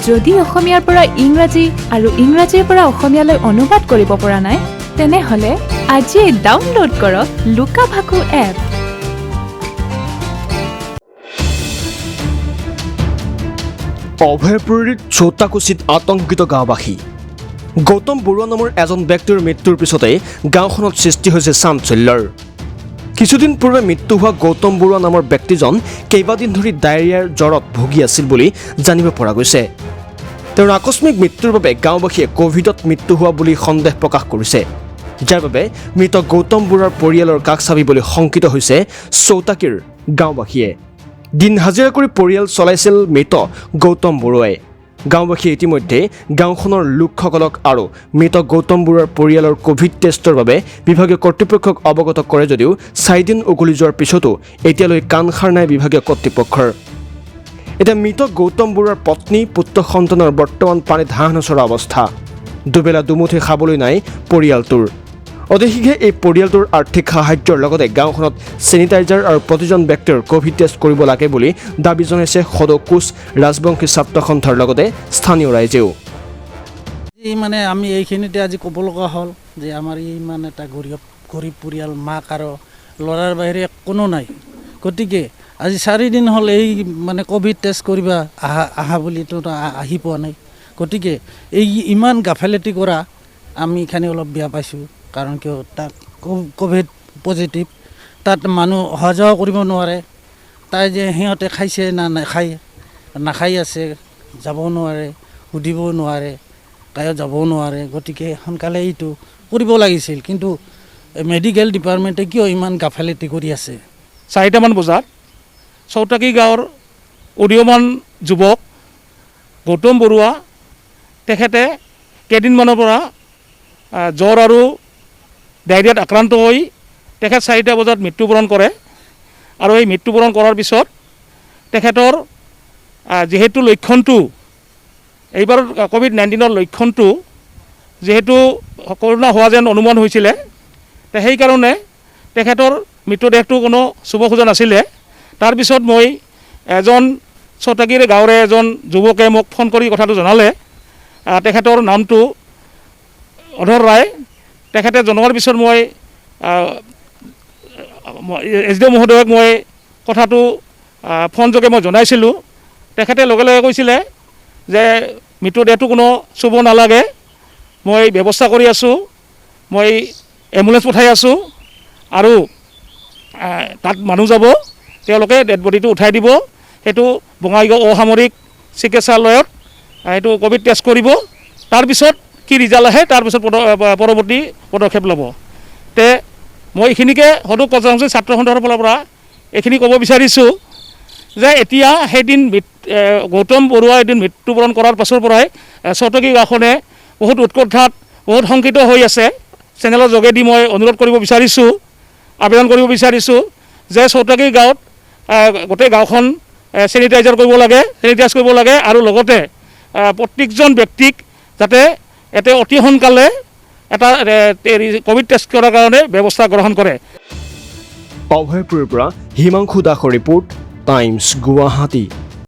যদি অসমীয়াৰ পৰা ইংৰাজী আৰু ইংৰাজীৰ পৰা অসমীয়ালৈ অনুবাদ কৰিব পৰা নাই তেনেহলে আজিয়ে ডাউনলোড কৰক লুকা ভাকু এপ। অভয়পুৰীৰ চৌতাকুছিত আতংকিত গাঁওবাসী। গৌতম বৰুৱা নামৰ এজন ব্যক্তিৰ মৃত্যুৰ পিছতে গাঁওখনত সৃষ্টি হৈছে চাঞ্চল্যৰ। কিছুদিন পূৰ্বে মৃত্যু হোৱা গৌতম বৰুৱা নামৰ ব্যক্তিজন কেইবাদিন ধৰি ডায়েৰিয়াৰ জ্বৰত ভুগি আছিল বুলি জানিব পৰা গৈছে। তেওঁৰ আকস্মিক মৃত্যুৰ বাবে গাঁওবাসীয়ে কোভিডত মৃত্যু হোৱা বুলি সন্দেহ প্ৰকাশ কৰিছে, যাৰ বাবে মৃত গৌতম বৰুৱাৰ পৰিয়ালৰ কাষ চাপিবলৈ শংকিত হৈছে চৌতাকীৰ গাঁওবাসীয়ে। দিন হাজিৰা কৰি পৰিয়াল চলাইছিল মৃত গৌতম বৰুৱাই। গাঁওবাসীয়ে ইতিমধ্যে গাঁওখনৰ লোকসকলক আৰু মৃত গৌতম বৰুৱাৰ পৰিয়ালৰ কোভিড টেষ্টৰ বাবে বিভাগীয় কৰ্তৃপক্ষক অৱগত কৰে যদিও 4 দিন উকলি যোৱাৰ পিছতো এতিয়ালৈ কাণ সাৰ নাই বিভাগীয় কৰ্তৃপক্ষৰ। এতিয়া মৃত গৌতম বৰুৱাৰ পত্নী পুত্ৰ সন্তানৰ বৰ্তমান পানীত হাঁহ নচৰা অৱস্থা। দুবেলা দুমুঠি খাবলৈ নাই পৰিয়ালটোৰ। অতি শীঘ্ৰে এই পৰিয়ালটোৰ আৰ্থিক সাহায্যৰ লগতে গাঁওখনত চেনিটাইজাৰ আৰু প্ৰতিজন ব্যক্তিৰ কোভিড টেষ্ট কৰিব লাগে বুলি দাবী জনাইছে সদৌ কোচ ৰাজবংশী ছাত্ৰ সন্থাৰ লগতে স্থানীয় ৰাইজেও। মানে আমি এইখিনিতে আজি ক'ব লগা হ'ল যে আমাৰ ইমান এটা গৰীব পৰিয়াল, মাক আৰু ল'ৰাৰ বাহিৰে কোনো নাই। গতিকে আজি 4 দিন হ'ল এই মানে কোভিড টেষ্ট কৰিবা আহা বুলিতো আহি পোৱা নাই। গতিকে এই ইমান গাফেলতি কৰা আমি এখানে অলপ বেয়া পাইছোঁ। কাৰণ কিয় তাত কোভিড পজিটিভ, তাত মানুহ অহা যোৱা কৰিব নোৱাৰে। তাই যে সিহঁতে খাইছে না নাখাই আছে, যাব নোৱাৰে, সুধিব নোৱাৰে, কায়ো যাব নোৱাৰে। গতিকে সোনকালে এইটো কৰিব লাগিছিল, কিন্তু মেডিকেল ডিপাৰ্টমেণ্টে কিয় ইমান গাফেলতি কৰি আছে? 4টামান বজাত চৌতাকী গাঁৱৰ উদীয়মান যুৱক গৌতম বৰুৱা, তেখেতে কেইদিনমানৰ পৰা জ্বৰ আৰু ডায়েৰিয়াত আক্ৰান্ত হৈ তেখেত 4টা বজাত মৃত্যুবৰণ কৰে। আৰু এই মৃত্যুবৰণ কৰাৰ পিছত তেখেতৰ যিহেতু লক্ষণটো এইবাৰ কোভিড-19ৰ লক্ষণটো যিহেতু কৰোণা হোৱা যেন অনুমান হৈছিলে, সেইকাৰণে তেখেতৰ মৃতদেহটো কোনো চুব খোজা নাছিলে। তাৰপিছত মই এজন চৌতাকীৰ গাঁৱৰে এজন যুৱকে মোক ফোন কৰি কথাটো জনালে। তেখেতৰ নামটো অধৰ ৰায়। তেখেতে জনোৱাৰ পিছত মই SDO মহোদয়ক মই কথাটো ফোনযোগে মই জনাইছিলোঁ। তেখেতে লগে লগে কৈছিলে যে মৃতদেহটো কোনো চুব নালাগে, মই ব্যৱস্থা কৰি আছোঁ, মই এম্বুলেঞ্চ পঠাই আছোঁ আৰু তাত মানুহ যাব, তেওঁলোকে ডেড বডিটো উঠাই দিব, সেইটো বঙাইগাঁও অসামৰিক চিকিৎসালয়ত সেইটো কোভিড টেষ্ট কৰিব। তাৰপিছত কি ৰিজাল্ট আহে তাৰপিছত পৰৱৰ্তী পদক্ষেপ ল'ব। তে মই এইখিনিকে সদৌ কৰ্মচাৰী ছাত্ৰ সন্থাৰ ফালৰ পৰা এইখিনি ক'ব বিচাৰিছোঁ যে এতিয়া সেইদিন গৌতম বৰুৱা এদিন মৃত্যুবৰণ কৰাৰ পাছৰ পৰাই চৌতাকী গাঁওখনে বহুত উৎকণ্ঠাত, বহুত শংকিত হৈ আছে। চেনেলৰ যোগেদি মই অনুৰোধ কৰিব বিচাৰিছোঁ, আবেদন কৰিব বিচাৰিছোঁ যে চৌতাকী গাঁৱত গোটেই গাঁওখন চেনিটাইজ কৰিব লাগে আৰু লগতে প্ৰত্যেকজন ব্যক্তিক যাতে এতে অতি সোনকালে এটা কোভিড টেষ্ট কৰাৰ কাৰণে ব্যৱস্থা গ্ৰহণ কৰে। অভয়পুৰীৰ পৰা হিমাংশু দাসৰ ৰিপৰ্ট, টাইমছ গুৱাহাটী।